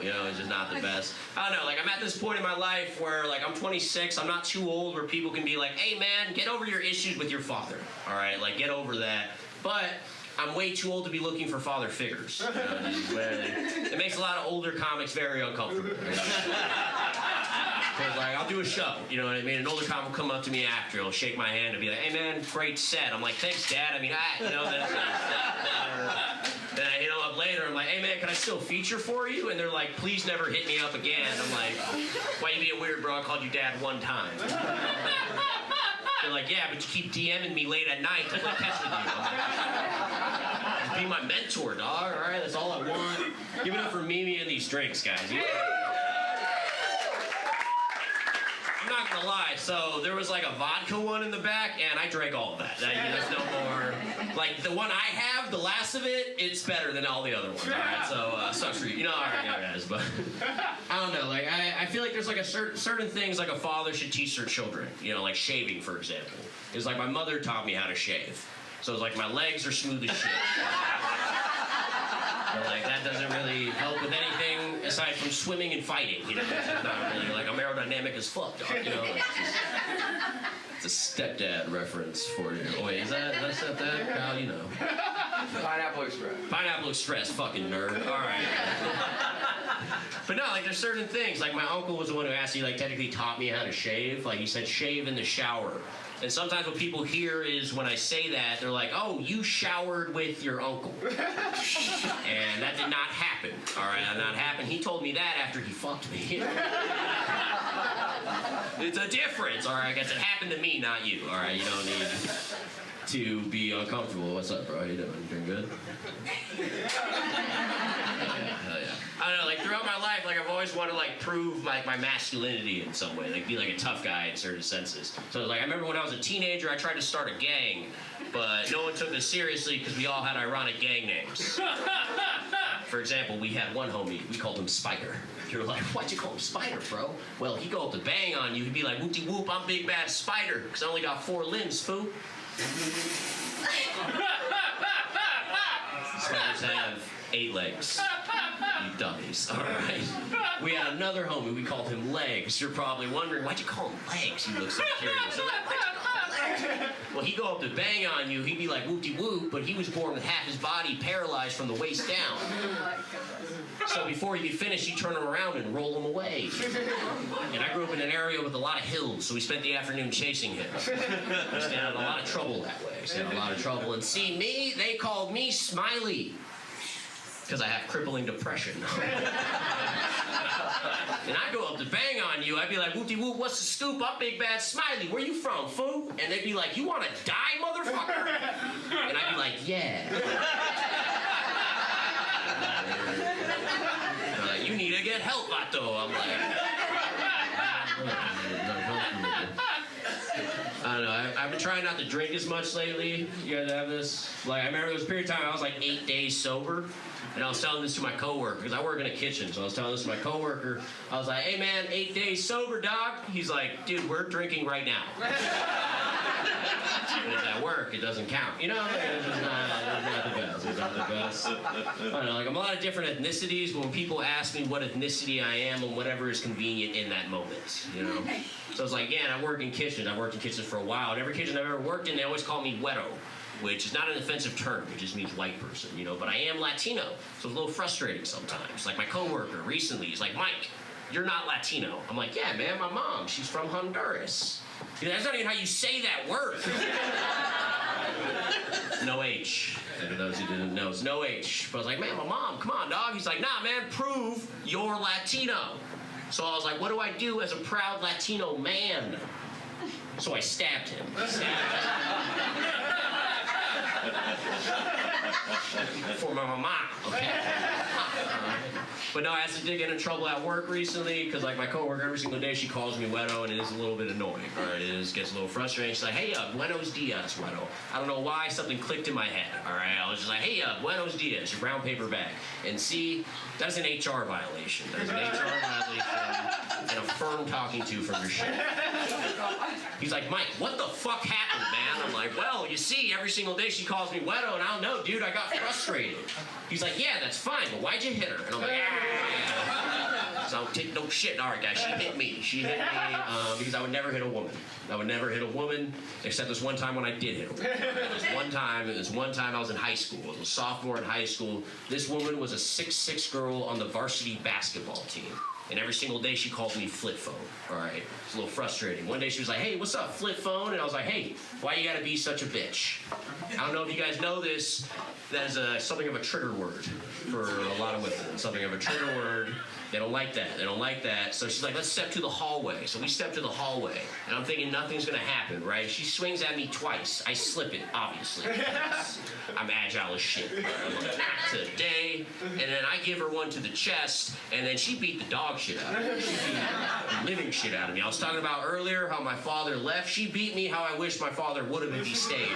terrible. You know, it's just not the best. I don't know. Like, I'm at this point in my life where, like, I'm 26. I'm not too old where people can be like, hey, man, get over your issues with your father. All right? Like, get over that. But I'm way too old to be looking for father figures. You know, it makes a lot of older comics very uncomfortable. Because, like, I'll do a show, you know what I mean? An older comic will come up to me after, he'll shake my hand and be like, hey, man, great set. I'm like, thanks, Dad. I mean, you know, then I hit them up later. I'm like, hey, man, can I still feature for you? And they're like, please never hit me up again. I'm like, why you being weird, bro? I called you Dad one time. They're like, yeah, but you keep DMing me late at night to play catch with you. Just be my mentor, dog, all right? That's all I want. Give it up for Mimi and these drinks, guys. I'm not gonna lie, so there was like a vodka one in the back, and I drank all of that. There's no more. Like, the one I have, the last of it, it's better than all the other ones. All right, so sucks for you. You know, all right, guys, but I don't know. Like, I feel like there's like a certain things like a father should teach their children. You know, like shaving, for example. It's like my mother taught me how to shave, so it's like my legs are smooth as shit. But, like, that doesn't really help with anything aside from swimming and fighting. You know, it's not really, like, I'm aerodynamic as fuck, dog. You know, it's a stepdad reference for you. Oh, wait, is that stepdad? How you know? Pineapple Express. Pineapple Express, fucking nerd. All right. But no, like, there's certain things. Like, my uncle was the one who actually, like, technically taught me how to shave. Like, he said, shave in the shower. And sometimes what people hear is when I say that, they're like, oh, you showered with your uncle. And that did not happen. All right, that did not happen. He told me that after he fucked me. It's a difference, all right? I guess it happened to me, not you, all right? You don't need to be uncomfortable. What's up, bro? How you doing? You doing good? Hell yeah. I don't know, like, throughout my life, like, I've always wanted to, like, prove, like, my masculinity in some way. Like, be like a tough guy in certain senses. So, like, I remember when I was a teenager, I tried to start a gang, but no one took us seriously because we all had ironic gang names. For example, we had one homie, we called him Spider. You're like, why'd you call him Spider, bro? Well, he'd go up to bang on you, he'd be like, whoop-de whoop, I'm Big Bad Spider, because I only got 4 limbs, fool. Spiders have 8 legs. You dummies. All right. We had another homie. We called him Legs. You're probably wondering, why'd you call him Legs? You look so curious. Why'd you call him Legs? Well, he'd go up to bang on you. He'd be like, whoop-de-whoop, but he was born with half his body paralyzed from the waist down. So before he'd be finished, he'd turn him around and roll him away. And I grew up in an area with a lot of hills, so we spent the afternoon chasing him. We stayed in a lot of trouble that way. Stayed in a lot of trouble. And see me, they called me Smiley. Because I have crippling depression. And I go up to bang on you, I'd be like, whoop-de-whoop, what's the scoop? I'm Big Bad Smiley. Where you from, fool? And they'd be like, you want to die, motherfucker? And I'd be like, yeah. You need to get help, vato. I'm like... I don't know, I've been trying not to drink as much lately. You guys have this? Like, I remember there was a period of time I was like 8 days sober. And I was telling this to my coworker, because I work in a kitchen, so I was telling this to my coworker. I was like, hey man, 8 days sober, dog. He's like, dude, we're drinking right now. But it's at work, it doesn't count. You know, it's not the best. It's not the best. I don't know, like, I'm a lot of different ethnicities, but when people ask me what ethnicity I am, and whatever is convenient in that moment, you know? So it's like, yeah, I work in kitchens. I've worked in kitchens for a while, and every kitchen I've ever worked in, they always call me Güero, which is not an offensive term. It just means white person, you know? But I am Latino, so it's a little frustrating sometimes. Like, my coworker recently, he's like, Mike, you're not Latino. I'm like, yeah, man, my mom, she's from Honduras. You know, that's not even how you say that word. No H. For those who didn't know, it's no H. But I was like, man, my mom, come on, dog. He's like, nah, man, prove you're Latino. So I was like, what do I do as a proud Latino man? So I stabbed him. For my mama, okay? But no, I actually did get in trouble at work recently because, like, my coworker, every single day she calls me Güero, and it is a little bit annoying. All right, it gets a little frustrating. She's like, hey, buenos dias, Güero. I don't know why, something clicked in my head. All right, I was just like, hey, buenos dias, your brown paper bag. And see, that's an HR violation. That's an HR violation and a firm talking to from your shit. He's like, Mike, what the fuck happened, man? I'm like, well, you see, every single day she calls me Güero, and I don't know, dude, I got frustrated. He's like, yeah, that's fine, but why'd you hit her? And I'm like, ah. because I don't take no shit. All right, guys, she hit me. She hit me because I would never hit a woman. I would never hit a woman, except this one time when I did hit a woman. It was one time I was in high school. I was a sophomore in high school. This woman was a 6'6" girl on the varsity basketball team. And every single day she called me flip phone. All right, it's a little frustrating. One day she was like, "Hey, what's up, flip phone?" And I was like, "Hey, why you gotta be such a bitch?" I don't know if you guys know this. That is something of a trigger word for a lot of women. Something of a trigger word. They don't like that. They don't like that. So she's like, "Let's step to the hallway." So we step to the hallway, and I'm thinking nothing's gonna happen, right? She swings at me twice. I slip it, obviously. I'm agile as shit. I'm like, "Not today." And then I give her one to the chest, and then she beat the dog shit out of me. She beat the living shit out of me. I was talking about earlier how my father left. She beat me how I wish my father would have if he stayed.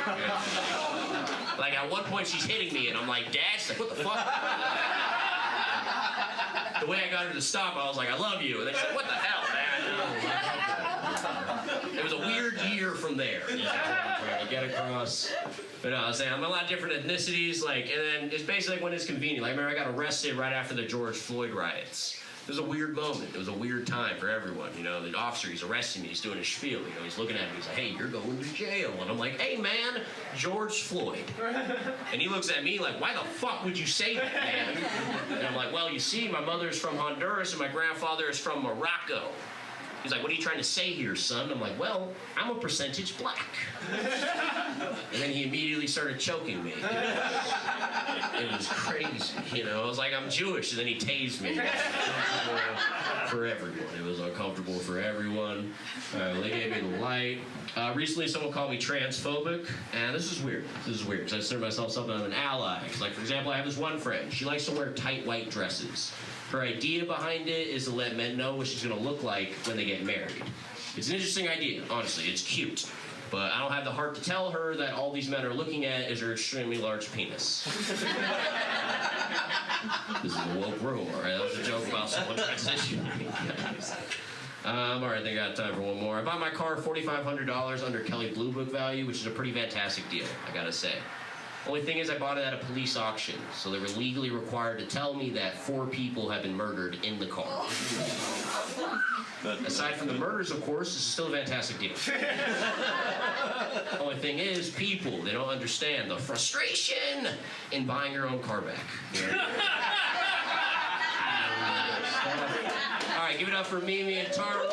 Like at one point she's hitting me, and I'm like, "Dad," she's like, "What the fuck?" The way I got her to stop, I was like, "I love you." And they said, "What the hell, man?" It was a weird year from there. Trying to get across. But no, I was saying, I'm a lot of different ethnicities, like, and then it's basically like when it's convenient. Like, I remember I got arrested right after the George Floyd riots. It was a weird moment. It was a weird time for everyone. You know, the officer, he's arresting me. He's doing his spiel. You know, he's looking at me. He's like, "Hey, you're going to jail." And I'm like, "Hey, man, George Floyd." And he looks at me like, "Why the fuck would you say that, man?" And I'm like, "Well, you see, my mother's from Honduras and my grandfather is from Morocco." He's like, "What are you trying to say here, son?" I'm like, "Well, I'm a percentage black." And then he immediately started choking me. It was crazy, you know. I was like, "I'm Jewish," and then he tased me. It was uncomfortable for everyone. It was uncomfortable for everyone. They gave me the light. Recently, someone called me transphobic, and this is weird. This is weird, because I consider myself something of an ally. Like, for example, I have this one friend. She likes to wear tight white dresses. Her idea behind it is to let men know what she's going to look like when they get married. It's an interesting idea, honestly. It's cute. But I don't have the heart to tell her that all these men are looking at is her extremely large penis. This is a woke room, all right? That was a joke about someone transitioning. All right, I think I got time for one more. I bought my car $4,500 under Kelley Blue Book value, which is a pretty fantastic deal, I gotta say. Only thing is I bought it at a police auction, so they were legally required to tell me that 4 people have been murdered in the car. Aside from the murders, of course, this is still a fantastic deal. Only thing is, people, they don't understand the frustration in buying your own car back. All right, give it up for Mimi and Tara.